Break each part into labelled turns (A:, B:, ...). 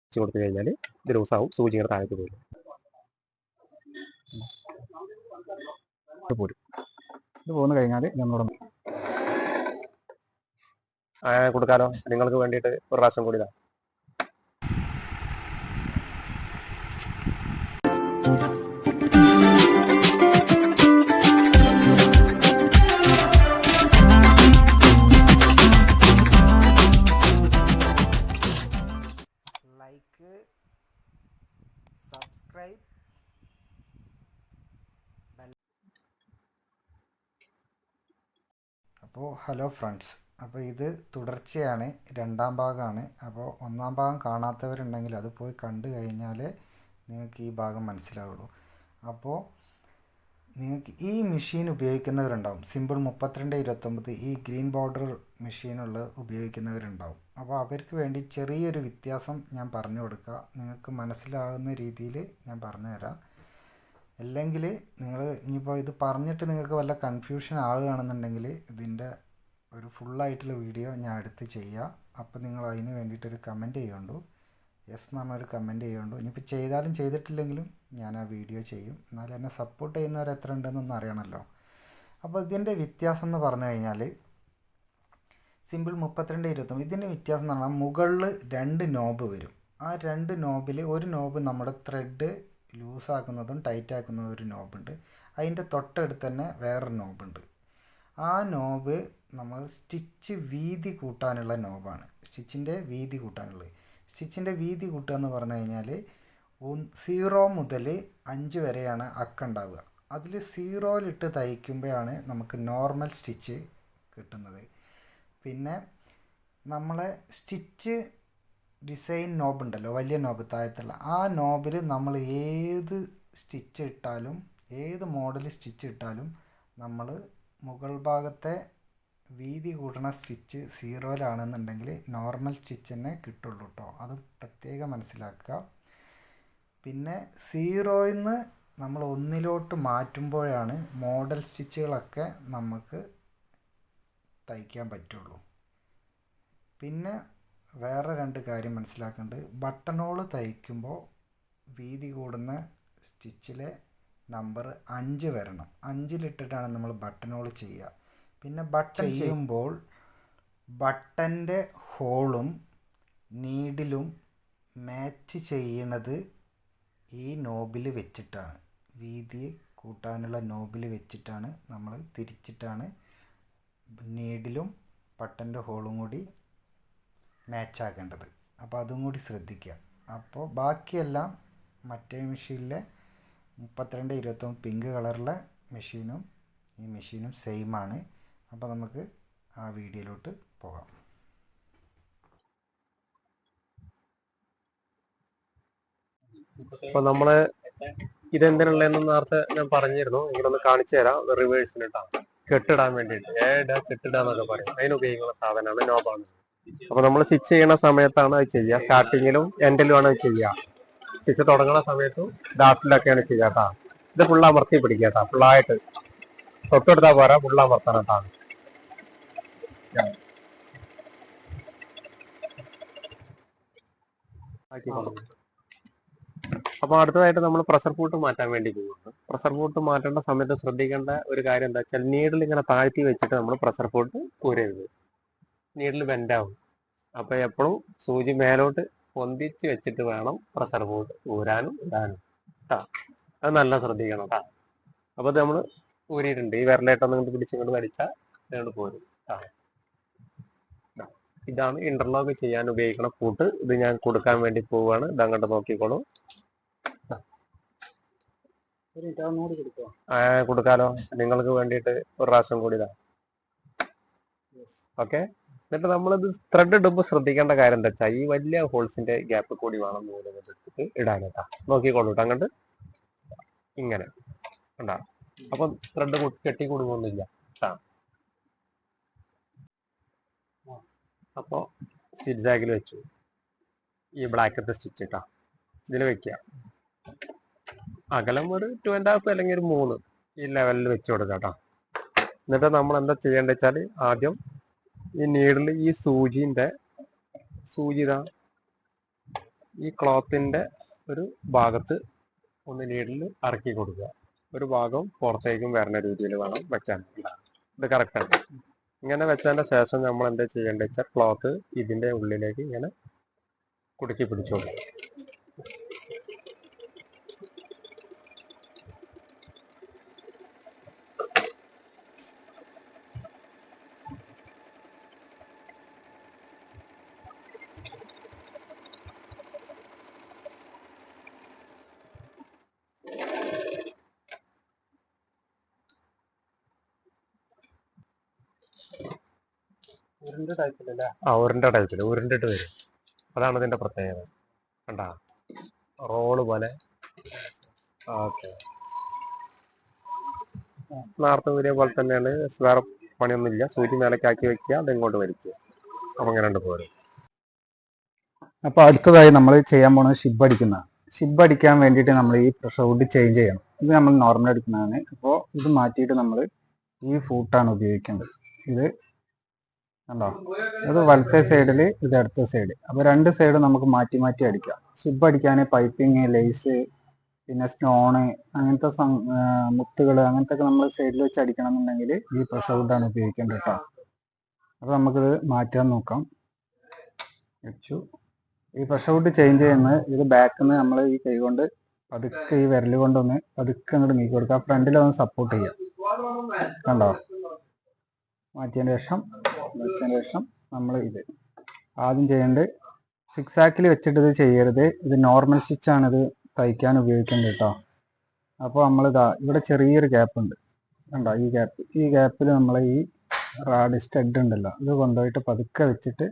A: വെച്ച് കൊടുത്തു കഴിഞ്ഞാൽ ഇത് ലൂസാവും, സൂചി ഇങ്ങനെ താഴേക്ക് പോരും.
B: ഇത് പോന്നു കഴിഞ്ഞാൽ നമ്മളോട്
A: കൊടുക്കാലോ. നിങ്ങൾക്ക് വേണ്ടിയിട്ട് ഒരു പ്രാവശ്യം കൂടി ഇതാ.
C: ലൈക്ക്, സബ്സ്ക്രൈബ്, അപ്പോൾ ഹലോ ഫ്രണ്ട്സ്, അപ്പോൾ ഇത് തുടർച്ചയാണ്, രണ്ടാം ഭാഗമാണ്. അപ്പോൾ ഒന്നാം ഭാഗം കാണാത്തവരുണ്ടെങ്കിൽ അത് പോയി കണ്ടു കഴിഞ്ഞാൽ നിങ്ങൾക്ക് ഈ ഭാഗം മനസ്സിലാവുള്ളൂ. അപ്പോൾ നിങ്ങൾക്ക് ഈ മെഷീൻ ഉപയോഗിക്കുന്നവരുണ്ടാവും, സിമ്പിൾ 3229 ഈ ഗ്രീൻ ബോർഡർ മെഷീനുള്ള ഉപയോഗിക്കുന്നവരുണ്ടാവും. അപ്പോൾ അവർക്ക് വേണ്ടി ചെറിയൊരു വ്യത്യാസം ഞാൻ പറഞ്ഞു കൊടുക്കുക, നിങ്ങൾക്ക് മനസ്സിലാകുന്ന രീതിയിൽ ഞാൻ പറഞ്ഞു തരാം. അല്ലെങ്കിൽ നിങ്ങൾ ഇനിയിപ്പോൾ ഇത് പറഞ്ഞിട്ട് നിങ്ങൾക്ക് വല്ല കൺഫ്യൂഷൻ ആവുകയാണെന്നുണ്ടെങ്കിൽ ഇതിൻ്റെ ഒരു ഫുള്ളായിട്ടുള്ള വീഡിയോ ഞാൻ എടുത്ത് ചെയ്യുക. അപ്പോൾ നിങ്ങൾ അതിന് വേണ്ടിയിട്ടൊരു കമൻറ്റ് ചെയ്യുന്നുണ്ടു, യെസ് എന്ന് പറഞ്ഞൊരു കമൻറ്റ് ചെയ്യുന്നുണ്ടു. ഇനിയിപ്പോൾ ചെയ്താലും ചെയ്തിട്ടില്ലെങ്കിലും ഞാൻ ആ വീഡിയോ ചെയ്യും. എന്നാലും എന്നെ സപ്പോർട്ട് ചെയ്യുന്നവർ എത്ര ഉണ്ടെന്നൊന്നും അറിയണമല്ലോ. അപ്പോൾ ഇതിൻ്റെ വ്യത്യാസം എന്ന് പറഞ്ഞു കഴിഞ്ഞാൽ സിമ്പിൾ 3229 ഇതിൻ്റെ വ്യത്യാസം എന്ന് പറഞ്ഞാൽ മുകളിൽ 2 നോബ് വരും. ആ 2 നോബിൽ ഒരു നോബ് നമ്മുടെ ത്രെഡ് ലൂസാക്കുന്നതും ടൈറ്റാക്കുന്നതും ഒരു നോബുണ്ട്. അതിൻ്റെ തൊട്ടടുത്ത് തന്നെ വേറൊരു നോബുണ്ട്. ആ നോബ് നമ്മൾ സ്റ്റിച്ച് വീതി കൂട്ടാനുള്ള നോബാണ്. സ്റ്റിച്ചിൻ്റെ വീതി കൂട്ടാനുള്ളത്. സ്റ്റിച്ചിൻ്റെ വീതി കൂട്ടുക എന്ന് പറഞ്ഞു കഴിഞ്ഞാൽ 0 മുതൽ 5 വരെയാണ് അക്കുണ്ടാവുക. അതിൽ 0ലിട്ട് തയ്ക്കുമ്പോഴാണ് നമുക്ക് നോർമൽ സ്റ്റിച്ച് കിട്ടുന്നത്. പിന്നെ നമ്മളെ സ്റ്റിച്ച് ഡിസൈൻ നോബ് ഉണ്ടല്ലോ, വലിയ നോബ് താഴത്തുള്ള ആ നോബിൽ നമ്മൾ ഏത് സ്റ്റിച്ച് ഇട്ടാലും, ഏത് മോഡൽ സ്റ്റിച്ച് ഇട്ടാലും നമ്മൾ മുകൾ ഭാഗത്തെ വീതി കൂട്ടണ സ്റ്റിച്ച് 0ലാണെന്നുണ്ടെങ്കിൽ നോർമൽ സ്റ്റിച്ച് തന്നെ കിട്ടുള്ളൂ കേട്ടോ. അത് പ്രത്യേകം മനസ്സിലാക്കുക. പിന്നെ 0യിൽ നിന്ന് നമ്മൾ 1ലോട്ട് മാറ്റുമ്പോഴാണ് മോഡൽ സ്റ്റിച്ചുകളൊക്കെ നമുക്ക് തയ്ക്കാൻ പറ്റുള്ളൂ. പിന്നെ വേറെ 2 കാര്യം മനസ്സിലാക്കേണ്ടത്, ബട്ടൺ ഹോൾ തയ്ക്കുമ്പോൾ വീതി കൂടുന്ന സ്റ്റിച്ചിലെ നമ്പർ 5 വരണം. 5ലിട്ടിട്ടാണ് നമ്മൾ ബട്ടൺ ഹോൾ ചെയ്യുക. പിന്നെ ബട്ടൺ ചെയ്യുമ്പോൾ ബട്ടൻ്റെ ഹോളും നീഡിലും മാച്ച് ചെയ്യണത് ഈ നോബിൽ വെച്ചിട്ടാണ്, വീതി കൂട്ടാനുള്ള നോബിൽ വെച്ചിട്ടാണ് നമ്മൾ തിരിച്ചിട്ടാണ് നീഡിലും ബട്ടൻ്റെ ഹോളും കൂടി മാച്ചാക്കേണ്ടത്. അപ്പോൾ അതും കൂടി ശ്രദ്ധിക്കുക. അപ്പോൾ ബാക്കിയെല്ലാം മറ്റേ മെഷീനിലെ 3229 പിങ്ക് കളറിലെ മെഷീനും ഈ മെഷീനും സെയിമാണ്. അപ്പോൾ നമുക്ക് ആ വീഡിയോയിലോട്ട് പോകാം.
A: അപ്പോൾ നമ്മൾ ഇതെന്തിനുള്ളതെന്ന് നേരത്തെ ഞാൻ പറഞ്ഞിരുന്നു, ഇങ്ങനൊന്ന് കാണിച്ചു തരാം. റിവേഴ്സിനിട്ടാണ് കെട്ടിടാൻ വേണ്ടിയിട്ട്, കെട്ടിടാന്നൊക്കെ പറയും, അതിന് ഉപയോഗിക്കുന്ന സാധനമാണ് നോബാണ്. അപ്പൊ നമ്മൾ സ്റ്റിച്ച് ചെയ്യുന്ന സമയത്താണ് അത് ചെയ്യുക. സ്റ്റാർട്ടിങ്ങിലും എൻഡിലുമാണ് അത് ചെയ്യുക. സ്റ്റിച്ച് തുടങ്ങുന്ന സമയത്തും ലാസ്റ്റിലൊക്കെയാണ് ചെയ്യുക കേട്ടോ. ഇത് ഫുള്ള് അമർത്തി പിടിക്കുക കേട്ടോ, ഫുള്ളായിട്ട് തൊട്ടെടുത്താൽ പോരാ, ഫുള്ള് അമർത്തണം കേട്ടോ. അപ്പൊ അടുത്തതായിട്ട് നമ്മൾ പ്രഷർ ഫൂട്ട് മാറ്റാൻ വേണ്ടി പോകുന്നുണ്ട്. പ്രഷർ ഫൂട്ട് മാറ്റേണ്ട സമയത്ത് ശ്രദ്ധിക്കേണ്ട ഒരു കാര്യം എന്താ വെച്ചാൽ, നീഡിൽ ഇങ്ങനെ താഴ്ത്തി വെച്ചിട്ട് നമ്മൾ പ്രഷർ ഫൂട്ട് ഊരരുത്. നീഡിൽ ബെൻഡാവും. അപ്പൊ എപ്പോഴും സൂചി മേലോട്ട് പൊന്തിച്ച് വെച്ചിട്ട് വേണം പ്രഷർ ഫൂട്ട് ഊരാനും ഇടാനും കേട്ടോ. അത് നല്ല ശ്രദ്ധിക്കണം കേട്ടോ. അപ്പൊ അത് നമ്മൾ ഊരിയിട്ടുണ്ട്. ഈ വിരലായിട്ടൊന്നും ഇങ്ങോട്ട് പിടിച്ചിങ്ങോട്ട് വലിച്ചാൽ ഇങ്ങോട്ട് പോരും കേട്ടോ. ഇതാണ് ഇന്റർലോക്ക് ചെയ്യാൻ ഉപയോഗിക്കുന്ന ഫൂട്ട്. ഇത് ഞാൻ കൊടുക്കാൻ വേണ്ടി പോവുകയാണ്. ഇത് അങ്ങോട്ട് നോക്കിക്കോളൂ. കൊടുക്കാലോ. നിങ്ങൾക്ക് വേണ്ടിയിട്ട് ഒരു പ്രാവശ്യം കൂടി ഇതാ. ഓക്കെ. എന്നിട്ട് നമ്മളിത് ത്രെഡ് ഇടുമ്പോൾ ശ്രദ്ധിക്കേണ്ട കാര്യം എന്താ വെച്ചാൽ, ഈ വലിയ ഹോൾസിന്റെ ഗ്യാപ്പ് കൂടി വേണം നൂലെടുത്തിട്ട് ഇടാൻ കേട്ടാ. നോക്കിക്കോളൂ കേട്ടോ. അങ്ങോട്ട് ഇങ്ങനെ ഉണ്ടാ. അപ്പം ത്രെഡ് കെട്ടി കൊടുക്കൊന്നുമില്ല കേട്ടാ. അപ്പോൾ സിഗ്സാഗിൽ വെച്ചു. ഈ ബ്ലാക്കത്തെ സ്റ്റിച്ച് ഇട്ടാ ഇതിൽ വെക്കുക. അകലം ഒരു 2.5 അല്ലെങ്കിൽ ഒരു 3 ഈ ലെവലിൽ വെച്ച് കൊടുക്കാം കേട്ടോ. എന്നിട്ട് നമ്മൾ എന്താ ചെയ്യേണ്ടത് വെച്ചാൽ, ആദ്യം ഈ നീഡിൽ ഈ സൂചി ഇതാ ഈ ക്ലോത്തിന്റെ ഒരു ഭാഗത്ത് ഒന്ന് നീഡിൽ ഇറക്കി കൊടുക്കുക. ഒരു ഭാഗം പുറത്തേക്കും വരുന്ന രീതിയിൽ വേണം വെക്കാൻ. ഇത് കറക്റ്റാണ്. ഇങ്ങനെ വെച്ചതിന്റെ ശേഷം നമ്മൾ എന്താ ചെയ്യേണ്ടത് വെച്ചാൽ ക്ലോത്ത് ഇതിന്റെ ഉള്ളിലേക്ക് ഇങ്ങനെ കുടുക്കി പിടിച്ചു കൊടുക്കുക. ഉരുണ്ട ടൈപ്പില് ഉരുണ്ടിട്ട് വരും. അതാണ് ഇതിന്റെ പ്രത്യേകത. കണ്ടാ റോള് പോലെ. ഓക്കെ, നേരത്തെ ഊരിയ പോലെ തന്നെയാണ്. വേറെ പണിയൊന്നുമില്ല. സൂചി മേലേക്കാക്കി വെക്കുക, അത് ഇങ്ങോട്ട് വലിക്കുക. അപ്പൊ അങ്ങനെ ഉണ്ട് പോരും.
B: അപ്പോൾ അടുത്തതായി നമ്മൾ ചെയ്യാൻ പോകുന്നത് ഷിബ് അടിക്കുന്ന. ഷിബ് അടിക്കാൻ വേണ്ടിയിട്ട് നമ്മൾ ഈ പ്രഷർ വുഡ് ചേഞ്ച് ചെയ്യണം. ഇത് നമ്മൾ നോർമൽ അടിക്കുന്നതാണ്. അപ്പോൾ ഇത് മാറ്റിയിട്ട് നമ്മൾ ഈ ഫൂട്ടാണ് ഉപയോഗിക്കേണ്ടത്. ഇത് കണ്ടോ, ഇത് വലത്തെ സൈഡിൽ, ഇത് അടുത്ത സൈഡ്. അപ്പോൾ രണ്ട് സൈഡ് നമുക്ക് മാറ്റി മാറ്റി അടിക്കാം. ഷിബ് അടിക്കാൻ പൈപ്പിങ്, ലേസ്, പിന്നെ സ്റ്റോണ്, അങ്ങനത്തെ മുത്തുകൾ, അങ്ങനത്തെ ഒക്കെ നമ്മൾ സൈഡിൽ വെച്ച് അടിക്കണം എന്നുണ്ടെങ്കിൽ ഈ പ്രഷർ വുഡാണ് ഉപയോഗിക്കേണ്ടത് കേട്ടോ. അപ്പോൾ നമുക്കിത് മാറ്റാൻ നോക്കാം. വെച്ചു. ഈ പ്രഷർ വുഡ് ചേഞ്ച് ചെയ്യുന്നത് ഇത് ബാക്കിൽ നിന്ന് നമ്മൾ ഈ കൈ കൊണ്ട് പതുക്കെ ഈ വിരൽ കൊണ്ടൊന്ന് പതുക്കെ അങ്ങോട്ട് നീക്കി കൊടുക്കുക. ഫ്രണ്ടിലൊന്ന് സപ്പോർട്ട് ചെയ്യാം. കണ്ടോ, മാറ്റിയതിന് ശേഷം വെച്ചതിന് ശേഷം നമ്മൾ ഇത് ആദ്യം ചെയ്യേണ്ടത് സിക്സാക്കിൽ വെച്ചിട്ട് ഇത് ചെയ്യരുത്. ഇത് നോർമൽ സ്റ്റിച്ചാണ് ഇത് തയ്ക്കാൻ ഉപയോഗിക്കേണ്ടത് കേട്ടോ. അപ്പോൾ നമ്മളിതാ ഇവിടെ ചെറിയൊരു ഗ്യാപ്പ് ഉണ്ട് കണ്ടോ, ഈ ഗ്യാപ്പിൽ നമ്മൾ ഈ റാഡ് സ്റ്റഡ് ഉണ്ടല്ലോ, ഇത് കൊണ്ടുപോയിട്ട് പതുക്കെ വെച്ചിട്ട്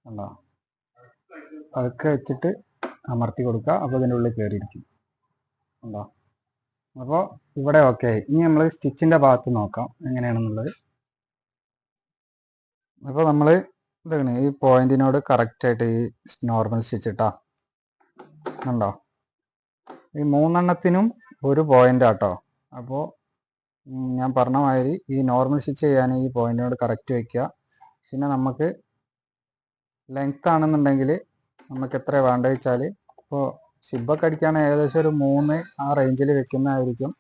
B: കണ്ടോ, പതുക്കെ വെച്ചിട്ട് അമർത്തി കൊടുക്കുക. അപ്പോൾ ഇതിൻ്റെ ഉള്ളിൽ കയറിയിരിക്കും കണ്ടോ. അപ്പോൾ ഇവിടെ ഓക്കെ. ഇനി നമ്മൾ സ്റ്റിച്ചിൻ്റെ ഭാഗത്ത് നോക്കാം എങ്ങനെയാണെന്നുള്ളത്. അപ്പോൾ നമ്മൾ ഇതാണ് ഈ പോയിന്റിനോട് കറക്റ്റായിട്ട് ഈ നോർമൽ സ്റ്റിച്ച് ഇട്ടാ കണ്ടോ. ഈ മൂന്നെണ്ണത്തിനും ഒരു പോയിന്റ് ആട്ടോ. അപ്പോൾ ഞാൻ പറഞ്ഞ മാതിരി ഈ നോർമൽ സ്റ്റിച്ച് ചെയ്യാൻ ഈ പോയിന്റിനോട് കറക്റ്റ് വയ്ക്കുക. പിന്നെ നമുക്ക് ലെങ്ത് ആണെന്നുണ്ടെങ്കിൽ നമുക്ക് എത്ര വേണ്ടത് വെച്ചാൽ, ഇപ്പോൾ ഷിബൊക്കെ അടിക്കാൻ ഏകദേശം ഒരു 3 ആ റേഞ്ചിൽ വെക്കുന്നതായിരിക്കും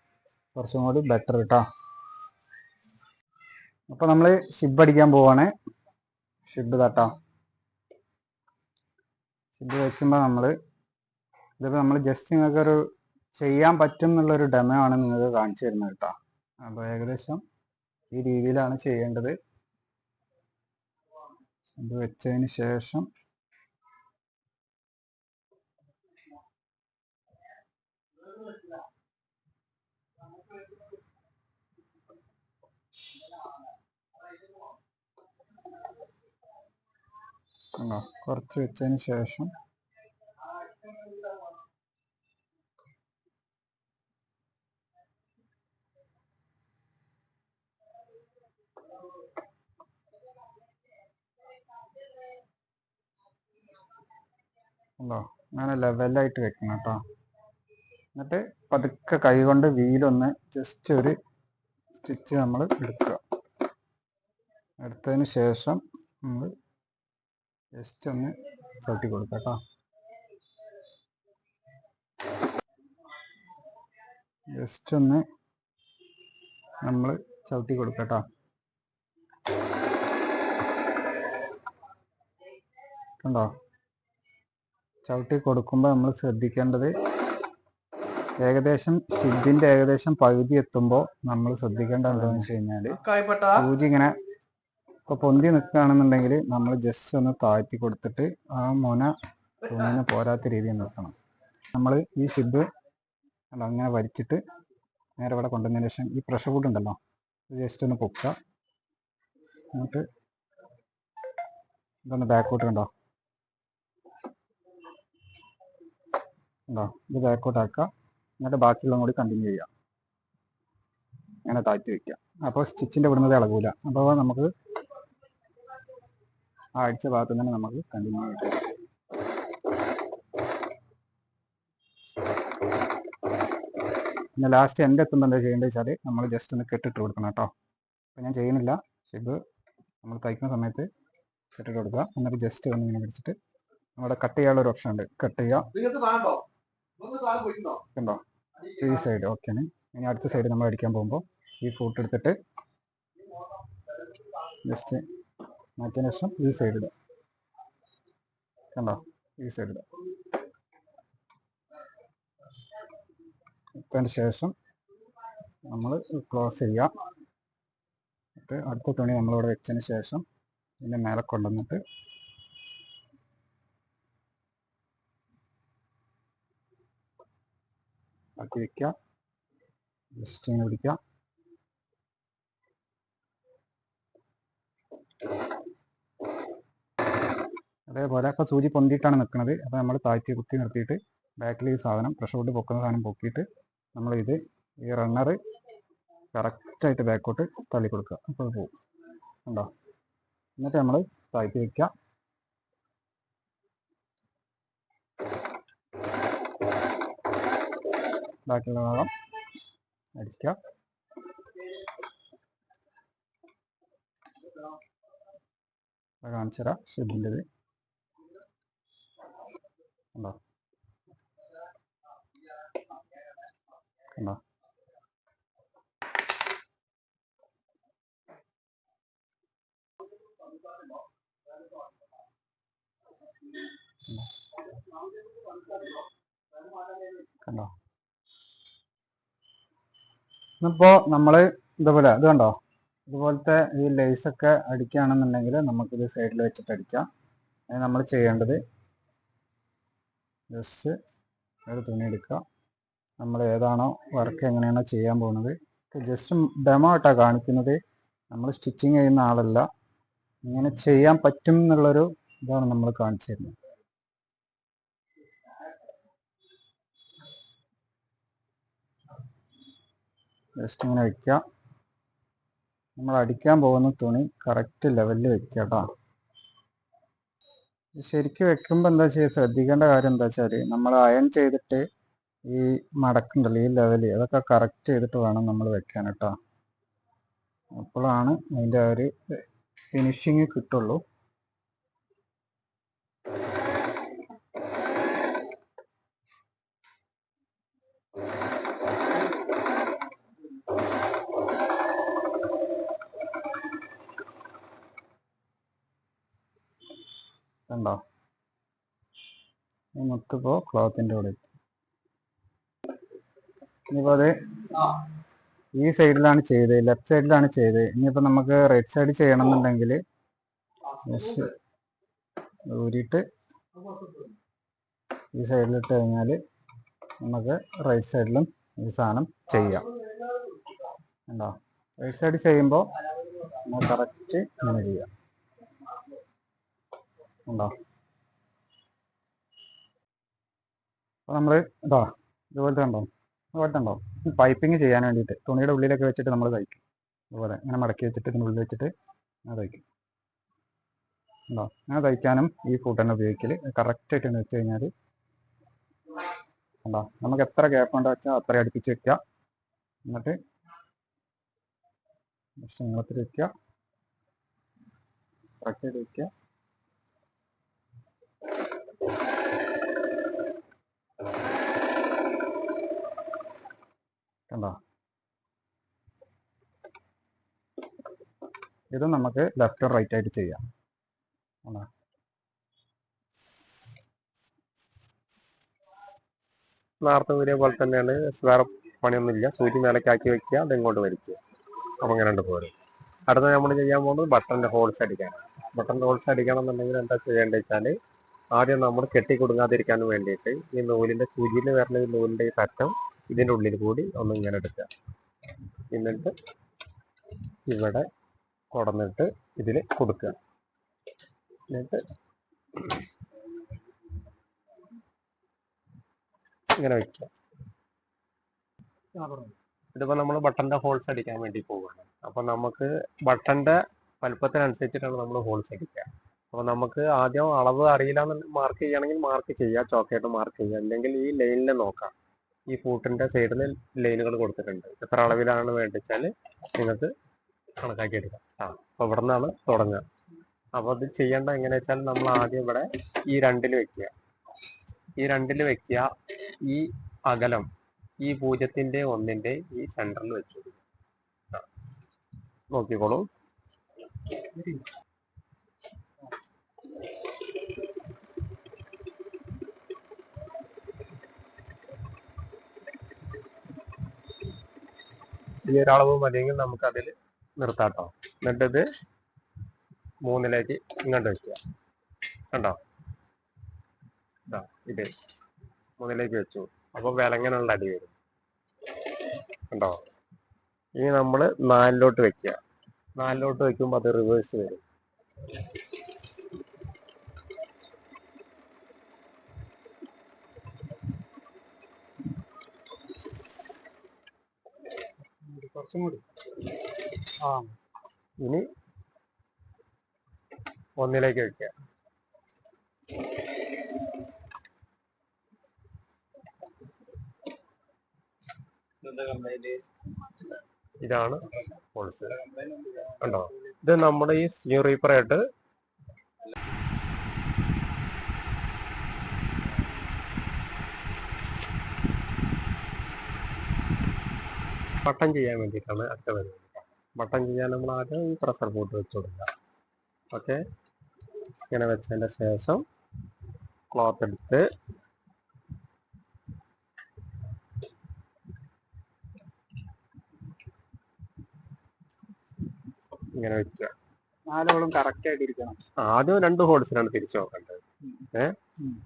B: കുറച്ചും കൂടി ബെറ്റർ കേട്ടോ. അപ്പോൾ നമ്മൾ ഷിബ് അടിക്കാൻ പോവാണ്. ഷിബ് തട്ടോ. ഷിബ് വെക്കുമ്പോൾ ഇതിപ്പോൾ നമ്മൾ ജസ്റ്റ് നിങ്ങൾക്കൊരു ചെയ്യാൻ പറ്റും എന്നുള്ളൊരു ഡെമോ ആണ് നിങ്ങൾക്ക് കാണിച്ചു തരുന്നത് കേട്ടോ. അപ്പോൾ ഏകദേശം ഈ രീതിയിലാണ് ചെയ്യേണ്ടത്. ഇത് വെച്ചതിന് ശേഷം കുറച്ച് വെച്ചതിന് ശേഷം അങ്ങനെ ലെവലായിട്ട് വെക്കണം കേട്ടോ. എന്നിട്ട് പതുക്കെ കൈ കൊണ്ട് വീലൊന്ന് ജസ്റ്റ് ഒരു സ്റ്റിച്ച് നമ്മൾ എടുക്കുക. എടുത്തതിന് ശേഷം നമ്മൾ ജസ്റ്റ് ഒന്ന് ചവിട്ടി കൊടുക്കുക കേട്ടോ. ജസ്റ്റ് ഒന്ന് നമ്മൾ ചവിട്ടി കൊടുക്കുക കേട്ടോ. കണ്ടോ, ചവിട്ടി കൊടുക്കുമ്പോൾ നമ്മൾ ശ്രദ്ധിക്കേണ്ടത് ഏകദേശം ഷിബിൻ്റെ ഏകദേശം പകുതി എത്തുമ്പോൾ നമ്മൾ ശ്രദ്ധിക്കേണ്ടത് എന്താണെന്ന് വെച്ച് കഴിഞ്ഞാൽ സൂചി ഇങ്ങനെ ഇപ്പോൾ പൊന്തി നിൽക്കുകയാണെന്നുണ്ടെങ്കിൽ നമ്മൾ ജസ്റ്റ് ഒന്ന് താഴ്ത്തി കൊടുത്തിട്ട് ആ മുന തുണിന് പോരാത്ത രീതിയിൽ നിൽക്കണം. നമ്മൾ ഈ ഷിബ് അങ്ങനെ വലിച്ചിട്ട് നേരെ ഇവിടെ കൊണ്ടുവന്നതിന് ശേഷം ഈ പ്രഷർ വുഡ് ഉണ്ടല്ലോ ഇത് ജസ്റ്റ് ഒന്ന് പൊക്കുക. എന്നിട്ട് ഇതൊന്ന് ബാക്കോട്ട് കണ്ടോ, ഇത് ബാക്കോട്ട് ആക്കുക. എന്നിട്ട് ബാക്കിയുള്ളതും കൂടി കണ്ടിന്യൂ ചെയ്യാം. അങ്ങനെ താഴ്ത്തി വയ്ക്കുക. അപ്പോൾ സ്റ്റിച്ചിൻ്റെ വിടുന്നത് ഇളകൂല. അപ്പോൾ നമുക്ക് ആ അടിച്ച ഭാഗത്ത് തന്നെ നമുക്ക് കണ്ടിന്യൂ ചെയ്യാം. പിന്നെ ലാസ്റ്റ് എൻ്റെ എത്തുമ്പോൾ എന്താ ചെയ്യേണ്ടത് വെച്ചാൽ നമ്മൾ ജസ്റ്റ് ഒന്ന് കെട്ടിട്ട് കൊടുക്കണം കേട്ടോ. അപ്പോൾ ഞാൻ ചെയ്യുന്നില്ല. ഷിബ് നമ്മൾ തയ്ക്കുന്ന സമയത്ത് കെട്ടിട്ട് കൊടുക്കുക. എന്നിട്ട് ജസ്റ്റ് ഒന്ന് ഇങ്ങനെ പിടിച്ചിട്ട് അവിടെ കട്ട് ചെയ്യാനുള്ള ഒരു ഓപ്ഷൻ ഉണ്ട്. കട്ട് ചെയ്യാം. കണ്ടോ ഈ സൈഡ് ഓക്കെയാണ്. ഇനി അടുത്ത സൈഡ് നമ്മൾ അടിക്കാൻ പോകുമ്പോൾ ഈ ഫൂട്ട് എടുത്തിട്ട് ജസ്റ്റ് മാറ്റിയതിന് ശേഷം ഈ സൈഡ് ഇടുക. കണ്ടോ ഈ സൈഡ് ഇടുക. ഇട്ടതിന് ശേഷം നമ്മൾ ക്ലോസ് ചെയ്യുക. എന്നിട്ട് അടുത്ത തുണി നമ്മളിവിടെ വെച്ചതിന് ശേഷം ഇതിൻ്റെ മേലെ കൊണ്ടുവന്നിട്ട് ആക്കി വയ്ക്കുക. ജസ്റ്റ് ഇങ്ങനെ പിടിക്കുക. അതേപോലെ അപ്പോൾ സൂചി പൊന്തിയിട്ടാണ് നിൽക്കുന്നത്. അപ്പോൾ നമ്മൾ താഴ്ത്തി കുത്തി നിർത്തിയിട്ട് ബാക്കിൽ ഈ സാധനം പ്രഷർ വുഡ് പൊക്കുന്ന സാധനം പൊക്കിയിട്ട് നമ്മൾ ഈ റണ്ണർ കറക്റ്റായിട്ട് ബാക്കോട്ട് തള്ളി കൊടുക്കുക. അപ്പോൾ പോകും. ഉണ്ടോ? എന്നിട്ട് നമ്മൾ താഴ്ത്തി വയ്ക്കുക. ബാക്കിയുള്ള ഭാഗം അടിക്കുക. കാണിച്ചു തരാം ഷെഡിൻ്റെത്. കണ്ടോ കണ്ടോ കണ്ടോ. ഇന്നിപ്പോൾ നമ്മൾ ഇതുപോലെ ഇത് കണ്ടോ, ഇതുപോലത്തെ ഈ ലേസൊക്കെ അടിക്കുകയാണെന്നുണ്ടെങ്കിൽ നമുക്കിത് സൈഡിൽ വെച്ചിട്ട് അടിക്കാം. അത് നമ്മൾ ചെയ്യേണ്ടത് ജസ്റ്റ് ഒരു തുണി എടുക്കുക. നമ്മൾ ഏതാണോ വർക്ക് എങ്ങനെയാണോ ചെയ്യാൻ പോകുന്നത് ജസ്റ്റ് ഡെമോ ആയിട്ടാണ് കാണിക്കുന്നത്. നമ്മൾ സ്റ്റിച്ചിങ് ചെയ്യുന്ന ആളല്ല. ഇങ്ങനെ ചെയ്യാൻ പറ്റും എന്നുള്ളൊരു ഇതാണ് നമ്മൾ കാണിച്ചു തരുന്നത്. ജസ്റ്റ് ഇങ്ങനെ വയ്ക്കുക. നമ്മൾ അടിക്കാൻ പോകുന്ന തുണി കറക്റ്റ് ലെവലിൽ വെക്കുക കേട്ടോ. ശരിക്കും വെക്കുമ്പോൾ എന്താ ചെയ്യുക, ശ്രദ്ധിക്കേണ്ട കാര്യം എന്താ വെച്ചാൽ നമ്മൾ അയൺ ചെയ്തിട്ട് ഈ മടക്കുണ്ടല്ലോ ഈ ലെവല് അതൊക്കെ കറക്റ്റ് ചെയ്തിട്ട് വേണം നമ്മൾ വെക്കാൻ കേട്ടോ. അപ്പോഴാണ് അതിൻ്റെ ആ ഒരു ഫിനിഷിങ് കിട്ടുള്ളൂ. കണ്ടോ ഈ മുത്തിപ്പോൾ ക്ലോത്തിൻ്റെ കൂടെ എത്തി. ഇനിയിപ്പോൾ അത് ഈ സൈഡിലാണ് ചെയ്തത്, ലെഫ്റ്റ് സൈഡിലാണ് ചെയ്തത്. ഇനിയിപ്പോൾ നമുക്ക് റൈറ്റ് സൈഡ് ചെയ്യണമെന്നുണ്ടെങ്കിൽ ജസ്റ്റ് ഊരിയിട്ട് ഈ സൈഡിലിട്ട് കഴിഞ്ഞാൽ നമുക്ക് റൈറ്റ് സൈഡിലും ഈ സാധനം ചെയ്യാം. കണ്ടോ റൈറ്റ് സൈഡ് ചെയ്യുമ്പോൾ നമുക്ക് കറക്റ്റ് ഇങ്ങനെ ചെയ്യാം. ഉണ്ടോ? അപ്പോൾ നമ്മൾ ഇതാ ഇതുപോലത്തെ ഉണ്ടോ, ഇതുപോലത്തെ ഉണ്ടോ പൈപ്പിങ് ചെയ്യാൻ വേണ്ടിയിട്ട് തുണിയുടെ ഉള്ളിലൊക്കെ വെച്ചിട്ട് നമ്മൾ തയ്ക്കും. അതുപോലെ ഇങ്ങനെ മടക്കി വെച്ചിട്ട് ഇതിൻ്റെ ഉള്ളിൽ വെച്ചിട്ട് അങ്ങനെ തയ്ക്കും. ഉണ്ടോ? അങ്ങനെ തയ്ക്കാനും ഈ ഫൂട്ട് തന്നെ ഉപയോഗിക്കൽ കറക്റ്റായിട്ട് വെച്ച് കഴിഞ്ഞാൽ ഉണ്ടോ നമുക്ക് എത്ര ഗ്യാപ്പ് ഉണ്ടോ വെച്ചാൽ അത്ര അടുപ്പിച്ച് വെക്കുക. എന്നിട്ട് ജസ്റ്റ് നീളത്തിൽ വെക്കുക, കറക്റ്റായിട്ട് വെക്കുക. കണ്ടോ ഇത് നമുക്ക് ലെഫ്റ്റ് റൈറ്റ് ആയിട്ട് ചെയ്യാം. കണ്ടോ
A: നേരത്തെ ഊരിയ പോലെ തന്നെയാണ്. വേറെ പണിയൊന്നുമില്ല. സൂചി മേലേക്കാക്കി വെക്കുക, അത് ഇങ്ങോട്ട് വലിക്കുക. അപ്പം ഇങ്ങനെ ഉണ്ട് പോരും. അടുത്ത നമ്മൾ ചെയ്യാൻ പോകുന്നത് ബട്ടൻ്റെ ഹോൾസ് അടിക്കാനാണ്. ബട്ടൻ്റെ ഹോൾസ് അടിക്കണം എന്നുണ്ടെങ്കിൽ എന്താ ചെയ്യേണ്ടത് വെച്ചാൽ ആദ്യം നമ്മൾ കെട്ടി കൊടുക്കാതിരിക്കാൻ വേണ്ടിയിട്ട് ഈ നൂലിൻ്റെ സൂചിയിൽ വരുന്ന ഈ നൂലിൻ്റെ ഈ തറ്റം ഇതിൻ്റെ ഉള്ളിൽ കൂടി ഒന്ന് ഇങ്ങനെ എടുക്കുക. എന്നിട്ട് ഇവിടെ കൊടന്നിട്ട് ഇതിൽ കൊടുക്കുക. എന്നിട്ട് ഇങ്ങനെ വയ്ക്കുക. ഇതിപ്പോൾ നമ്മൾ ബട്ടൻ്റെ ഹോൾസ് അടിക്കാൻ വേണ്ടി പോവുകയാണ്. അപ്പോൾ നമുക്ക് ബട്ടൻ്റെ വലുപ്പത്തിനനുസരിച്ചിട്ടാണ് നമ്മൾ ഹോൾസ് അടിക്കുക. അപ്പോൾ നമുക്ക് ആദ്യം അളവ് അറിയില്ല എന്ന് മാർക്ക് ചെയ്യുകയാണെങ്കിൽ മാർക്ക് ചെയ്യുക, ചോക്കായിട്ട് മാർക്ക് ചെയ്യുക. അല്ലെങ്കിൽ ഈ ലൈനിൽ നോക്കാം. ഈ ഫൂട്ടിൻ്റെ സൈഡിൽ ലൈനുകൾ കൊടുത്തിട്ടുണ്ട്. എത്ര അളവിലാണ് വേണ്ടിച്ചാൽ നിങ്ങൾക്ക് കണക്കാക്കി എടുക്കാം. അപ്പോൾ ഇവിടെ നിന്നാണ് തുടങ്ങുക. അപ്പോൾ അത് ചെയ്യേണ്ട എങ്ങനെയാ വെച്ചാൽ നമ്മൾ ആദ്യം ഇവിടെ ഈ രണ്ടിൽ വെക്കുക. ഈ അകലം ഈ 0-ന്റെ 1-ന്റെ ഈ സെന്ററിൽ വെച്ചു. നോക്കിക്കോളൂ. ഈ ഒരളവ് മതിയെങ്കിൽ നമുക്ക് അതിൽ നിർത്താട്ടോ. എന്നിട്ട് ഇത് 3-ലേക്ക് ഇങ്ങോട്ട് വെക്കുക. കണ്ടോ? ഇത് 3-ലേക്ക് വെച്ചു. അപ്പൊ വിലങ്ങനുള്ള അടി വരും. കണ്ടോ? ഇനി നമ്മൾ 4-ലോട്ട് വെക്കുക. 4-ലോട്ട് വെക്കുമ്പോൾ അത് റിവേഴ്സ് വരും. കുറച്ചും കൂടി. ഇനി 1-ലേക്ക് വെക്കുക. ഇതാണ് ഹോൾസ്. കണ്ടോ? ഇത് നമ്മുടെ ഈ സ്നീ റീപ്പറായിട്ട് ബട്ടൺ ചെയ്യാൻ വേണ്ടിയിട്ടാണ് അടുത്ത വരുന്നത്. ബട്ടൺ ചെയ്യാൻ നമ്മൾ ആദ്യം ഈ പ്രഷർ ബോട്ട് വെച്ച് കൊടുക്കുക. ഓക്കെ, ഇങ്ങനെ വെച്ചതിൻ്റെ ശേഷം ക്ലോത്ത് എടുത്ത് ഇങ്ങനെ വെക്കുക.
B: 4 ഹോളും കറക്റ്റ് ആയിട്ട് ഇരിക്കണം.
A: ആദ്യം 2 ഹോൾസിലാണ് തിരിച്ചു നോക്കേണ്ടത്.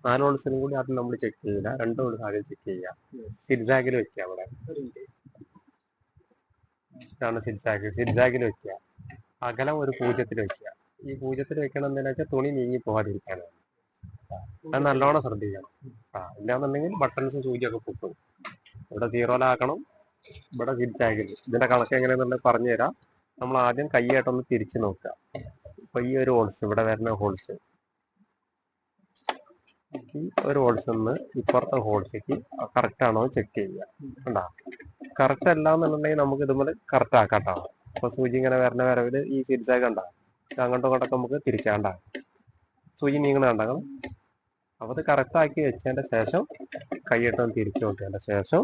A: 4 ഹോൾസിനും കൂടി ആദ്യം നമ്മൾ ചെക്ക് ചെയ്യില്ല. 2 ഹോൾസ് ആദ്യം ചെക്ക് ചെയ്യുക. സിഡ്സാഗിൽ വെക്കുക. അവിടെ ഇതാണ് സിഡ്സാഗിൽ വെക്കുക. അകലം ഒരു 0-ൽ വെക്കുക. ഈ 0-ൽ വെക്കണം എന്താണെന്ന് വെച്ചാൽ തുണി നീങ്ങി പോകാതിരിക്കാനാണ്. അത് നല്ലോണം ശ്രദ്ധിക്കണം. ഇല്ലാന്നുണ്ടെങ്കിൽ ബട്ടൺസ് സൂചിയൊക്കെ പൊട്ടും. ഇവിടെ 0-ലാക്കണം, ഇവിടെ സിഡ്സാഗിൽ. ഇതിന്റെ കണക്ക് എങ്ങനെയാണെന്നുള്ളത് പറഞ്ഞു തരാം. നമ്മൾ ആദ്യം കൈയായിട്ടൊന്ന് തിരിച്ചു നോക്കുക. അപ്പൊ ഈ ഒരു ഹോൾസ്, ഇവിടെ വരുന്ന ഹോൾസ്, ഈ ഒരു ഹോൾസ് നിന്ന് ഇപ്പുറത്തെ ഹോൾസിലേക്ക് കറക്റ്റ് ആണോ ചെക്ക് ചെയ്യുക. കണ്ടാ? കറക്റ്റ് അല്ല എന്നുണ്ടെങ്കിൽ നമുക്ക് ഇതുപോലെ കറക്റ്റ് ആക്കാട്ടോ. അപ്പൊ സൂചി ഇങ്ങനെ വരുന്ന വരവില് ഈ സിഡ്സാഗ് കണ്ടാ അങ്ങോട്ടും ഇങ്ങോട്ടൊക്കെ നമുക്ക് തിരിക്കാണ്ട. സൂചി നീങ്ങണ കണ്ടാക്കണം. അപ്പൊ അത് കറക്റ്റ് ആക്കി വെച്ചതിന്റെ ശേഷം കൈയിട്ടൊന്ന് തിരിച്ചു നോക്കിയതിന്റെ ശേഷം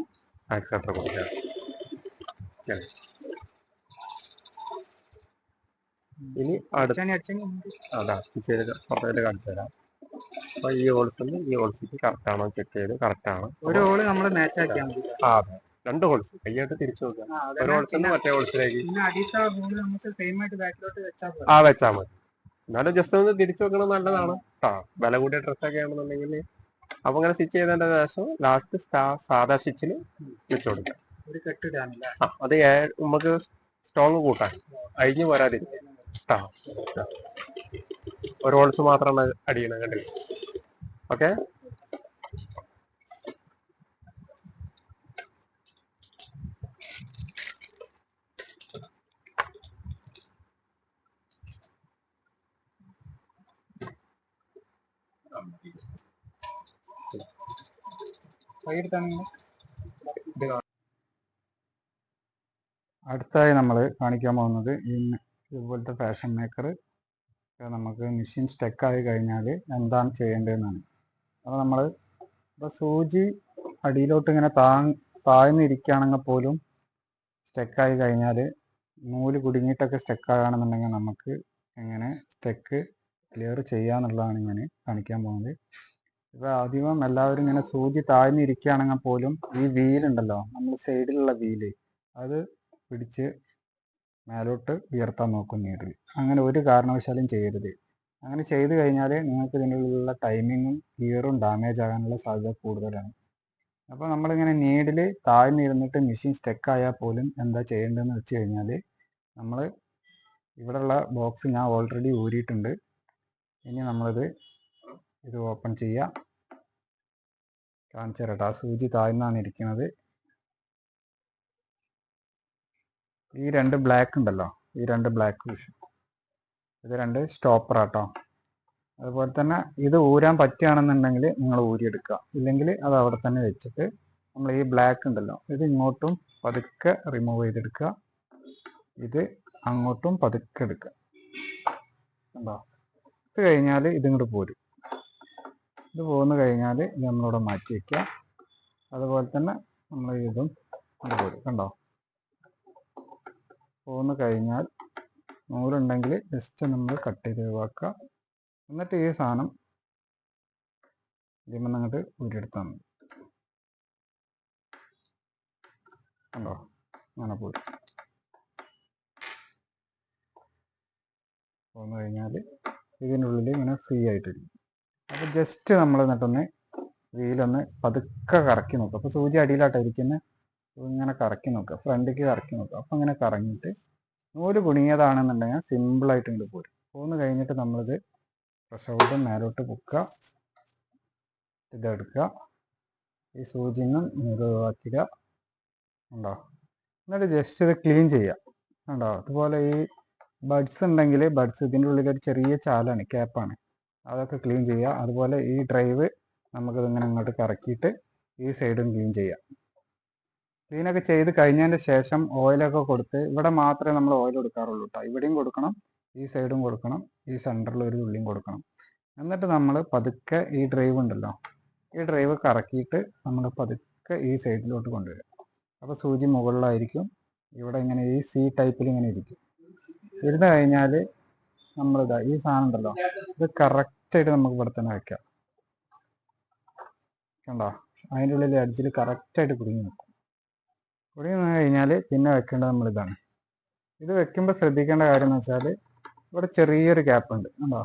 A: ആക്സിലേറ്റർ കൊടുക്കുക. ഇനി അതാ പുറത്തേക്ക് കാണിച്ചു തരാം. അപ്പൊ ഈ ഹോൾസിൽ ഈ ഹോൾസിക്ക് കറക്റ്റ് ആണോ ചെക്ക് ചെയ്ത് കറക്റ്റ് ആണ്.
B: ഒരു ഹോള് നമ്മൾ മാച്ച് ആക്കിയാൽ മതി.
A: അതെ, 2 ഹോൾസ് കൈയായിട്ട് തിരിച്ചു നോക്കുക. ഒരു ഹോൾസിൽ മറ്റേ ഹോൾസിലേക്ക് വെച്ചാൽ മതി. എന്നാലും ജസ്റ്റ് ഒന്ന് തിരിച്ചു വെക്കണം, നല്ലതാണ്. വില കൂടിയ ഡ്രസ്സൊക്കെ ആണെന്നുണ്ടെങ്കിൽ അപ്പൊ അങ്ങനെ സ്റ്റിച്ച് ചെയ്തതിന്റെ ശേഷം ലാസ്റ്റ് സാധാ സ്റ്റിച്ചിൽ വെച്ചു കൊടുക്കാം. അത് നമുക്ക് സ്ട്രോങ് കൂട്ടാൻ അഴിഞ്ഞു പോരാതിരിക്കും. ഒരു ഹോൾസ് മാത്രമാണ് അടിയണം. കണ്ടില്ല? ഓക്കെ,
B: അടുത്തായി നമ്മൾ കാണിക്കാൻ പോകുന്നത് ഇതുപോലത്തെ ഫാഷൻ മേക്കർ നമുക്ക് മെഷീൻ സ്റ്റക്കായി കഴിഞ്ഞാൽ എന്താണ് ചെയ്യേണ്ടതെന്നാണ്. അപ്പോൾ നമ്മൾ ഇപ്പോൾ സൂചി അടിയിലോട്ട് ഇങ്ങനെ താഴ്ന്നിരിക്കുകയാണെങ്കിൽ പോലും സ്റ്റക്കായി കഴിഞ്ഞാൽ, നൂല് കുടുങ്ങിയിട്ടൊക്കെ സ്റ്റക്കാകുകയാണെന്നുണ്ടെങ്കിൽ നമുക്ക് എങ്ങനെ സ്റ്റക്ക് ക്ലിയർ ചെയ്യാന്നുള്ളതാണ് ഞാൻ കാണിക്കാൻ പോകുന്നത്. ഇപ്പോൾ ആദ്യം എല്ലാവരും ഇങ്ങനെ സൂചി താഴ്ന്നിരിക്കുകയാണെങ്കിൽ പോലും ഈ വീലുണ്ടല്ലോ, നമ്മൾ സൈഡിലുള്ള വീല്, അത് പിടിച്ച് മേലോട്ട് ഉയർത്താൻ നോക്കും നീഡിൽ. അങ്ങനെ ഒരു കാരണവശാലും ചെയ്യരുത്. അങ്ങനെ ചെയ്തു കഴിഞ്ഞാൽ നിങ്ങൾക്ക് ഇതിനുള്ള ടൈമിങ്ങും ഗിയറും ഡാമേജ് ആകാനുള്ള സാധ്യത കൂടുതലാണ്. അപ്പോൾ നമ്മളിങ്ങനെ നീഡിൽ താഴ്ന്നിരുന്നിട്ട് മെഷീൻ സ്റ്റക്കായാൽ പോലും എന്താ ചെയ്യേണ്ടതെന്ന് വെച്ച് കഴിഞ്ഞാൽ, നമ്മൾ ഇവിടെയുള്ള ബോക്സ് ഞാൻ ഓൾറെഡി ഊരിയിട്ടുണ്ട്. ഇനി ഇത് ഓപ്പൺ ചെയ്യുക. കാണിച്ചു തരട്ടെ. ആ സൂചി താഴ്ന്നാണ് ഇരിക്കുന്നത്. ഈ 2 ബ്ലാക്ക് ഉണ്ടല്ലോ, ഈ 2 ബ്ലാക്ക് ഇത് 2 സ്റ്റോപ്പറാട്ടോ. അതുപോലെ തന്നെ ഇത് ഊരാൻ പറ്റുകയാണെന്നുണ്ടെങ്കിൽ നിങ്ങൾ ഊരിയെടുക്കുക. ഇല്ലെങ്കിൽ അത് അവിടെ തന്നെ വെച്ചിട്ട് നമ്മൾ ഈ ബ്ലാക്ക് ഉണ്ടല്ലോ, ഇത് ഇങ്ങോട്ടും പതുക്കെ റിമൂവ് ചെയ്തെടുക്കുക. ഇത് അങ്ങോട്ടും പതുക്കെ എടുക്കുക. കണ്ടോ? എടുത്തു കഴിഞ്ഞാൽ ഇതിങ്ങോട്ട് പോരും. ഇത് പോന്നു കഴിഞ്ഞാൽ ഇത് നമ്മളിവിടെ മാറ്റി വയ്ക്കുക. അതുപോലെ തന്നെ നമ്മൾ ഇതും അങ്ങോട്ട് പോരും. കണ്ടോ? പോന്നു കഴിഞ്ഞാൽ നൂലുണ്ടെങ്കിൽ ജസ്റ്റ് നമ്മൾ കട്ട് ചെയ്ത് ഒഴിവാക്കുക. എന്നിട്ട് ഈ സാധനം ഇതിൽ നിന്ന് അങ്ങോട്ട് ഊരിയെടുത്താൽ മതി. കണ്ടോ? അങ്ങനെ പോരും. പോന്നു കഴിഞ്ഞാൽ ഇതിനുള്ളിൽ ഇങ്ങനെ ഫ്രീ ആയിട്ടിരിക്കും. അപ്പോൾ ജസ്റ്റ് നമ്മൾ എന്നിട്ടൊന്ന് വീലൊന്ന് പതുക്കെ കറക്കി നോക്കുക. അപ്പോൾ സൂചി അടിയിലായിട്ടിരിക്കുന്നത് ഇങ്ങനെ കറക്കി നോക്കുക, ഫ്രണ്ടിലേക്ക് കറക്കി നോക്കുക. അപ്പോൾ ഇങ്ങനെ കറങ്ങിയിട്ട് നൂല് കുടുങ്ങിയതാണെന്നുണ്ടെങ്കിൽ സിമ്പിളായിട്ട് ഇങ്ങോട്ട് പോരും. പോന്ന് കഴിഞ്ഞിട്ട് നമ്മളിത് പ്രഷർ വുഡ് മേലോട്ട് പൊക്കുക, ഇതെടുക്കുക, ഈ സൂചിന്നും നൂല് ഒഴിവാക്കിയിടുക. ഉണ്ടോ? എന്നിട്ട് ജസ്റ്റ് ഇത് ക്ലീൻ ചെയ്യുക. ഉണ്ടോ? അതുപോലെ ഈ ബഡ്സ് ഉണ്ടെങ്കിൽ ബഡ്സ് ഇതിൻ്റെ ഉള്ളിൽ ഒരു ചെറിയ ചാലാണ്, ക്യാപ്പാണ്, അതൊക്കെ ക്ലീൻ ചെയ്യുക. അതുപോലെ ഈ ഡ്രൈവ് നമുക്കിതിങ്ങനെ അങ്ങോട്ട് കറക്കിയിട്ട് ഈ സൈഡും ക്ലീൻ ചെയ്യാം. ക്ലീനൊക്കെ ചെയ്ത് കഴിഞ്ഞതിന് ശേഷം ഓയിലൊക്കെ കൊടുത്ത്, ഇവിടെ മാത്രമേ നമ്മൾ ഓയിൽ കൊടുക്കാറുള്ളൂ കേട്ടോ. ഇവിടെയും കൊടുക്കണം, ഈ സൈഡും കൊടുക്കണം, ഈ സെൻറ്ററിൽ ഒരു ഉള്ളിയും കൊടുക്കണം. എന്നിട്ട് നമ്മൾ പതുക്കെ ഈ ഡ്രൈവ് ഉണ്ടല്ലോ, ഈ ഡ്രൈവ് കറക്കിയിട്ട് നമ്മൾ പതുക്കെ ഈ സൈഡിലോട്ട് കൊണ്ടുവരിക. അപ്പോൾ സൂചി മുകളിലായിരിക്കും, ഇവിടെ ഇങ്ങനെ ഈ സി ടൈപ്പിൽ ഇങ്ങനെ ഇരിക്കും. ഇരുന്ന് കഴിഞ്ഞാൽ നമ്മളിതാ ഈ സാധനം ഉണ്ടല്ലോ, ഇത് കറക്റ്റായിട്ട് നമുക്ക് ഇവിടെ തന്നെ വെക്കാം. കണ്ടോ? അതിൻ്റെ ഉള്ളിൽ അഡ്ജിൽ കറക്റ്റായിട്ട് കുടുങ്ങി നിൽക്കും. കുടുങ്ങി നിന്ന് കഴിഞ്ഞാൽ പിന്നെ വെക്കേണ്ടത് നമ്മളിതാണ്. ഇത് വെക്കുമ്പോൾ ശ്രദ്ധിക്കേണ്ട കാര്യം എന്ന് വെച്ചാൽ ഇവിടെ ചെറിയൊരു ഗ്യാപ്പ് ഉണ്ട്. കണ്ടോ?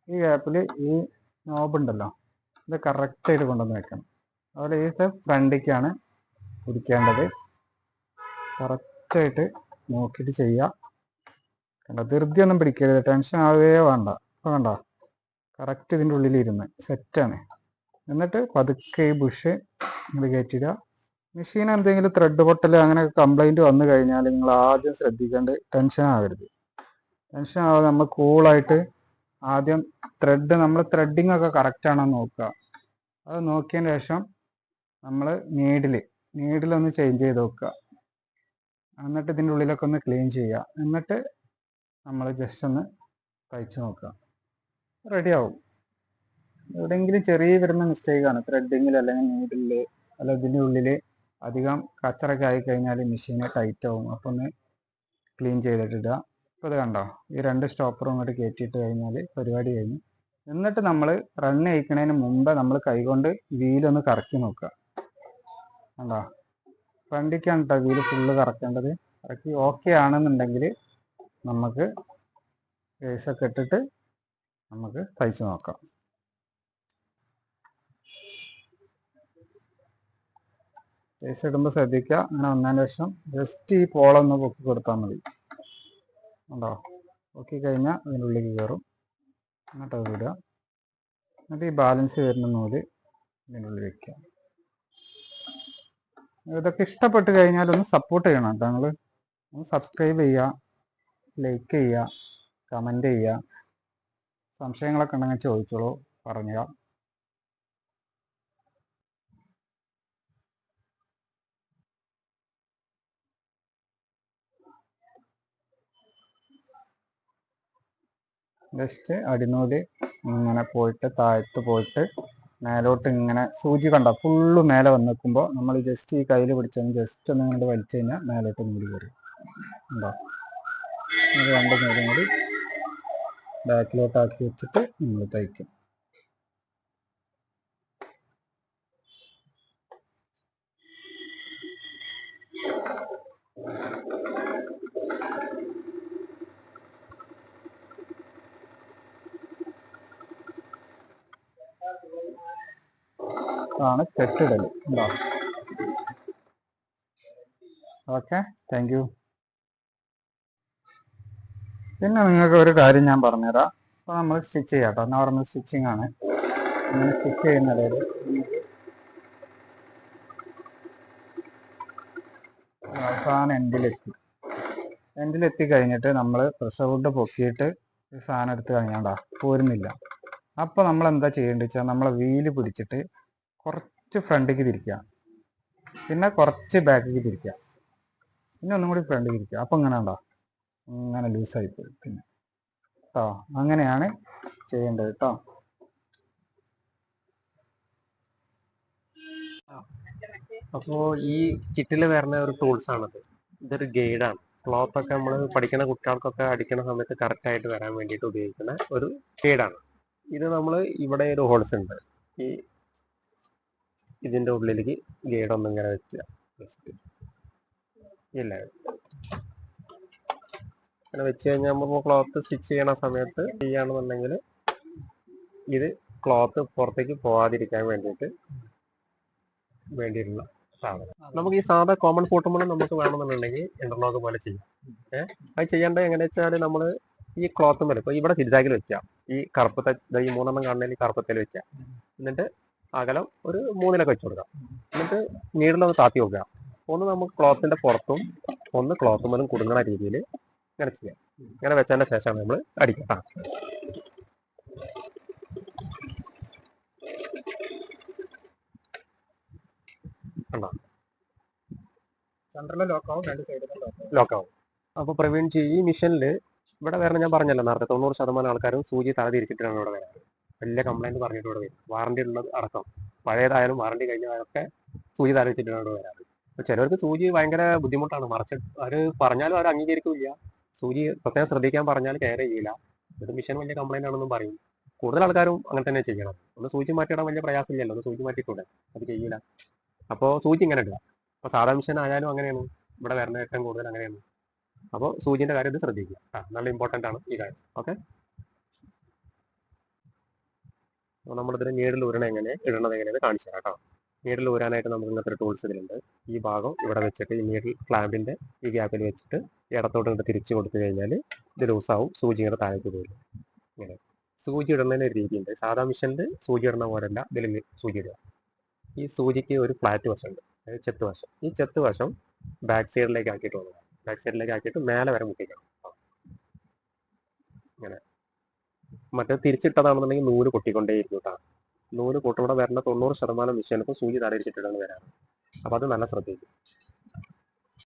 B: ഈ ഗ്യാപ്പിൽ ഈ നോബ് ഉണ്ടല്ലോ, ഇത് കറക്റ്റായിട്ട് കൊണ്ടുവന്ന് വെക്കണം. അതുപോലെ ഈ ഫ്രണ്ടിലേക്കാണ് പിടിക്കേണ്ടത്. കറക്റ്റായിട്ട് നോക്കിയിട്ട് ചെയ്യുക. കണ്ടോ? ധൃതിയൊന്നും പിടിക്കരുത്, ടെൻഷൻ ആവേ വേണ്ട. അപ്പോൾ കണ്ടോ? കറക്റ്റ് ഇതിൻ്റെ ഉള്ളിലിരുന്ന് സെറ്റാണ്. എന്നിട്ട് പതുക്കെ ഈ ബുഷ് നിങ്ങൾ കയറ്റിടുക. മെഷീൻ എന്തെങ്കിലും ത്രെഡ് പൊട്ടൽ അങ്ങനെ കംപ്ലൈൻറ്റ് വന്നു കഴിഞ്ഞാൽ നിങ്ങൾ ആദ്യം ശ്രദ്ധിക്കേണ്ടത് ടെൻഷൻ ആവരുത്. ടെൻഷൻ ആവാതെ നമ്മൾ കൂളായിട്ട് ആദ്യം നമ്മൾ ത്രെഡിങ് ഒക്കെ കറക്റ്റ് ആണോ നോക്കുക. അത് നോക്കിയതിന് ശേഷം നമ്മൾ നീഡിലൊന്ന് ചേഞ്ച് ചെയ്ത് നോക്കുക. എന്നിട്ട് ഇതിൻ്റെ ഉള്ളിലൊക്കെ ഒന്ന് ക്ലീൻ ചെയ്യുക. എന്നിട്ട് നമ്മൾ ജസ്റ്റ് ഒന്ന് തയ്ച്ച് നോക്കുക, റെഡിയാവും. എവിടെയെങ്കിലും ചെറിയ വരുന്ന മിസ്റ്റേക്കാണ് ത്രെഡിങ്ങിൽ അല്ലെങ്കിൽ നീഡിൽ അല്ല ഇതിൻ്റെ ഉള്ളിൽ അധികം കച്ചറൊക്കെ ആയിക്കഴിഞ്ഞാൽ മെഷീന് ടൈറ്റ് ആവും. അപ്പോൾ ഒന്ന് ക്ലീൻ ചെയ്തിട്ടിടുക. ഇപ്പോൾ ഇത് കണ്ടോ? ഈ 2 സ്റ്റോപ്പറും അങ്ങോട്ട് കയറ്റിയിട്ട് കഴിഞ്ഞാൽ പരിപാടി കഴിഞ്ഞു. എന്നിട്ട് നമ്മൾ റൺ ചെയ്യിക്കുന്നതിന് മുമ്പ് നമ്മൾ കൈകൊണ്ട് വീലൊന്ന് കറക്കി നോക്കുക. കണ്ടോ? ഫ്രണ്ടിലേക്കാണ് കേട്ടോ വീല് ഫുള്ള് കറക്കേണ്ടത്. കറക്കി ഓക്കെ ആണെന്നുണ്ടെങ്കിൽ നമുക്ക് കേസൊക്കെ ഇട്ടിട്ട് നമുക്ക് തയ്ച്ച് നോക്കാം. കേസ് ഇടുമ്പോൾ ശ്രദ്ധിക്കുക, അങ്ങനെ വന്നതിന് ശേഷം ജസ്റ്റ് ഈ പോളൊന്ന് പൊക്കി കൊടുത്താൽ മതി. ഉണ്ടോ? പൊക്കി കഴിഞ്ഞാൽ അതിനുള്ളിലേക്ക് കയറും. എന്നിട്ട് അത് വിടുക. എന്നിട്ട് ഈ ബാലൻസ് വരുന്ന നൂല് ഇതിൻ്റെ ഉള്ളിൽ വയ്ക്കുക. ഇതൊക്കെ ഇഷ്ടപ്പെട്ട് കഴിഞ്ഞാൽ ഒന്ന് സപ്പോർട്ട് ചെയ്യണം കേട്ടോ. നിങ്ങൾ ഒന്ന് സബ്സ്ക്രൈബ് ചെയ്യുക, ലൈക്ക് ചെയ്യുക, കമൻറ്റ് ചെയ്യുക. സംശയങ്ങളൊക്കെ ഉണ്ടെങ്കിൽ ചോദിച്ചോളൂ, പറഞ്ഞുക. ജസ്റ്റ് അടിനൂല് ഇങ്ങനെ പോയിട്ട് താഴത്ത് പോയിട്ട് മേലോട്ട് ഇങ്ങനെ സൂചി കണ്ട ഫുള്ള് മേലെ വന്ന് നിൽക്കുമ്പോൾ നമ്മൾ ജസ്റ്റ് ഈ കയ്യിൽ പിടിച്ചൊന്ന് ജസ്റ്റ് ഒന്ന് ഇങ്ങോട്ട് വലിച്ചു കഴിഞ്ഞാൽ മേലോട്ട് നൂല് കയറി. ഉണ്ടോ? അത് 2 നൂലും കൂടി ബാക്കിലോട്ടാക്കി വെച്ചിട്ട് നമ്മൾ തയ്ക്കും. ആണ് കെട്ടിടൽ. ഉണ്ടോ? Okay, thank you. പിന്നെ നിങ്ങൾക്ക് ഒരു കാര്യം ഞാൻ പറഞ്ഞുതരാം. അപ്പോൾ നമ്മൾ സ്റ്റിച്ച് ചെയ്യാം കേട്ടോ. നോർമൽ സ്റ്റിച്ചിങ് ആണ്. അങ്ങനെ സ്റ്റിച്ച് ചെയ്യുന്നതിൽ അവസാനം എൻഡിലെത്തി കഴിഞ്ഞിട്ട് നമ്മൾ പ്രഷർ വുഡ് പൊക്കിയിട്ട് ഈ സാധനം എടുത്ത് കഴിഞ്ഞാണ്ടാ പോരുന്നില്ല. അപ്പോൾ നമ്മൾ എന്താ ചെയ്യേണ്ടത് വെച്ചാൽ നമ്മളെ വീല് പിടിച്ചിട്ട് കുറച്ച് ഫ്രണ്ടിലേക്ക് തിരിക്കുക, പിന്നെ കുറച്ച് ബാക്കിലേക്ക് തിരിക്കുക, പിന്നെ ഒന്നും കൂടി ഫ്രണ്ടിലേക്ക് തിരിക്കുക. അപ്പോൾ ഇങ്ങനെ ഉണ്ടോ? ഇങ്ങനെ ലൂസായിപ്പോയി. പിന്നെ കേട്ടോ. അങ്ങനെയാണ് ചെയ്യേണ്ടത് കേട്ടോ.
A: അപ്പോൾ ഈ കിറ്റിൽ വരുന്ന ഒരു ടൂൾസ് ആണത്. ഇതൊരു ഗൈഡാണ്. ക്ലോത്ത് ഒക്കെ നമ്മൾ പഠിക്കുന്ന കുട്ടികൾക്കൊക്കെ അടിക്കുന്ന സമയത്ത് കറക്റ്റ് ആയിട്ട് വരാൻ വേണ്ടിയിട്ട് ഉപയോഗിക്കുന്ന ഒരു ഗൈഡാണ്. ഇത് നമ്മൾ ഇവിടെ ഒരു ഹോൾസ് ഉണ്ട്. ഈ ഇതിന്റെ ഉള്ളിലേക്ക് ഗൈഡ് ഒന്നും ഇങ്ങനെ വെക്കുക. ജസ്റ്റ് ഇല്ല അങ്ങനെ വെച്ച് കഴിഞ്ഞാൽ നമ്മൾ ക്ലോത്ത് സ്റ്റിച്ച് ചെയ്യണ സമയത്ത് ചെയ്യുകയാണെന്നുണ്ടെങ്കിൽ ഇത് ക്ലോത്ത് പുറത്തേക്ക് പോവാതിരിക്കാൻ വേണ്ടിയിട്ടുള്ള സാധനം. നമുക്ക് ഈ സാധാ കോമൺ ഫോട്ടുമ്പോൾ നമുക്ക് വേണമെന്നുണ്ടെങ്കിൽ ഇന്റർലോക്ക് പോലെ ചെയ്യാം. അത് ചെയ്യേണ്ടത് എങ്ങനെയാ വെച്ചാൽ നമ്മൾ ഈ ക്ലോത്ത് മേലെ ഇപ്പൊ ഇവിടെ സിരിസാക്കിൽ വെക്കാം. ഈ കറുപ്പത്തെ ഈ 3 കാണുന്നതിൽ കറുപ്പത്തേൽ വെക്കാം. എന്നിട്ട് അകലം ഒരു 3 വെച്ച് കൊടുക്കാം. എന്നിട്ട് നീഡിലൊന്ന് താത്തി വെക്കുക. ഒന്ന് നമുക്ക് ക്ലോത്തിന്റെ പുറത്തും ഒന്ന് ക്ലോത്ത് മേലും കുടുങ്ങുന്ന രീതിയിൽ ഇങ്ങനെ ചെയ്യാം. ഇങ്ങനെ വെച്ചതിന്റെ ശേഷമാണ് നമ്മൾ അടിക്കാം. ലോക്കാവും. അപ്പൊ പ്രവീൺ ഈ മിഷനിൽ ഇവിടെ വരണം. ഞാൻ പറഞ്ഞല്ലോ നേരത്തെ 90% ആൾക്കാരും സൂചി തല തിരിച്ചിട്ടാണ് ഇവിടെ വരാറ്. വലിയ കംപ്ലൈന്റ് പറഞ്ഞിട്ട് ഇവിടെ വരും. വാറണ്ടി ഉള്ളത് അടക്കം പഴയതായാലും വാറണ്ടി കഴിഞ്ഞാലൊക്കെ സൂചി തല വെച്ചിട്ടാണ് ഇവിടെ വരാറ്. അപ്പൊ ചിലർക്ക് സൂചി ഭയങ്കര ബുദ്ധിമുട്ടാണ്. മറിച്ച് അവര് പറഞ്ഞാലും അവർ അംഗീകരിക്കില്ല. സൂചി പ്രത്യേകം ശ്രദ്ധിക്കാൻ പറഞ്ഞാൽ കെയർ ചെയ്യില്ല. ഇത് മിഷൻ വലിയ കംപ്ലൈന്റ് ആണെന്നും പറയും. കൂടുതൽ ആൾക്കാരും അങ്ങനെ തന്നെ ചെയ്യണം. ഒന്ന് സൂചി മാറ്റിയിടാൻ വലിയ പ്രയാസമില്ലല്ലോ. ഒന്ന് സൂചി മാറ്റിക്കൂടെ? അത് ചെയ്യില്ല. അപ്പോൾ സൂചി ഇങ്ങനെ ഇടുക. അപ്പൊ സാധാ മിഷൻ ആയാലും അങ്ങനെയാണ്. ഇവിടെ വരുന്ന ഏറ്റവും കൂടുതൽ അങ്ങനെയാണ്. അപ്പോൾ സൂചിന്റെ കാര്യം ഇത് ശ്രദ്ധിക്കുക. നല്ല ഇമ്പോർട്ടൻ്റ് ആണ് ഈ കാര്യം. ഓക്കെ. അപ്പോൾ നമ്മളിതിൽ നീഡിൽ ഊരണ ഇടണത് എങ്ങനെയാണ് കാണിച്ചു തരാം കേട്ടോ. നീഡിൽ ഊരാനായിട്ട് നമുക്ക് ഇങ്ങനത്തെ ടൂൾസ് ഇതിലുണ്ട്. ഈ ഭാഗം ഇവിടെ വെച്ചിട്ട് ഈ നീഡിൽ ക്ലാമ്പിന്റെ ഈ ഗ്യാപ്പിൽ വെച്ചിട്ട് ഇടത്തോട്ട് ഇങ്ങോട്ട് തിരിച്ചു കൊടുത്തു കഴിഞ്ഞാൽ ഇത് ലൂസാവും. സൂചി ഇങ്ങനെ താഴേക്ക് പോരും. ഇങ്ങനെ സൂചി ഇടുന്നതിന് ഒരു രീതിയുണ്ട്. സാധാ മിഷനിൽ സൂചി ഇടുന്ന പോലെയല്ല ഇതിൽ സൂചി ഇടുക. ഈ സൂചിക്ക് ഒരു ഫ്ലാറ്റ് വശമുണ്ട്, അതായത് ചെത്ത് വശം. ഈ ചെത്ത് വശം ബാക്ക് സൈഡിലേക്ക് ആക്കിയിട്ട് വന്നു. ബാക്ക് സൈഡിലേക്ക് ആക്കിയിട്ട് മേലെ വരെ മുട്ടിക്കണം. ഇങ്ങനെ മറ്റേ തിരിച്ചിട്ടതാണെന്നുണ്ടെങ്കിൽ നൂല് പൊട്ടിക്കൊണ്ടേയിരിക്കും കേട്ടോ. നൂല് പൊട്ടുകൂടെ വരുന്ന 90% മിഷീനിപ്പോൾ സൂചി തലയിരിച്ചിട്ടാണ് വരാറ്. അപ്പോൾ അത് നല്ല ശ്രദ്ധിക്കും.